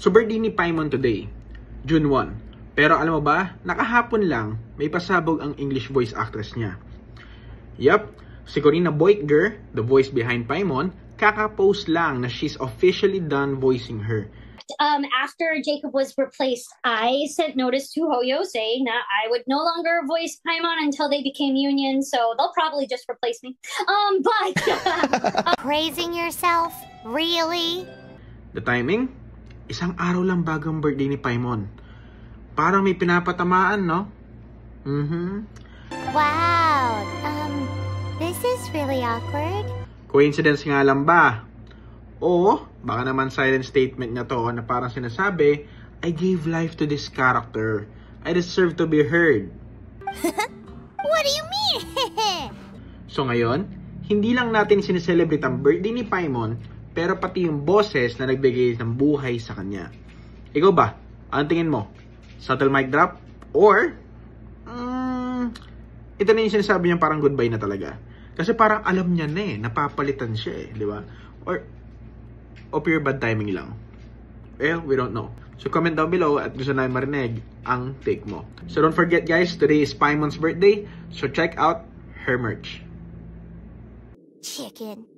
So birthday ni Paimon today, June 1. Pero alam mo ba, nakahapon lang, may pasabog ang English voice actress niya. Yup, si Corina Boitger, the voice behind Paimon, kaka-post lang na she's officially done voicing her. After Jacob was replaced, I sent notice to Hoyo saying that I would no longer voice Paimon until they became union, so they'll probably just replace me. Praising yourself? Really? The timing? Isang araw lang bago ang birthday ni Paimon. Parang may pinapatamaan, no? Wow, this is really awkward. Coincidence nga lang ba? O, baka naman silent statement niya to na parang sinasabi, I gave life to this character. I deserve to be heard. What do you mean? So ngayon, hindi lang natin sineselebrate ang birthday ni Paimon, pero pati yung boses na nagbigay ng buhay sa kanya. Ikaw ba? Anong tingin mo? Subtle mic drop? Or, ito na yung sinasabi niya parang goodbye na talaga. Kasi parang alam niya na napapalitan siya di ba? Or pure bad timing lang. Well, we don't know. So comment down below at gusto namin marinig ang take mo. So don't forget guys, today is Paimon's birthday, so check out her merch. Chicken.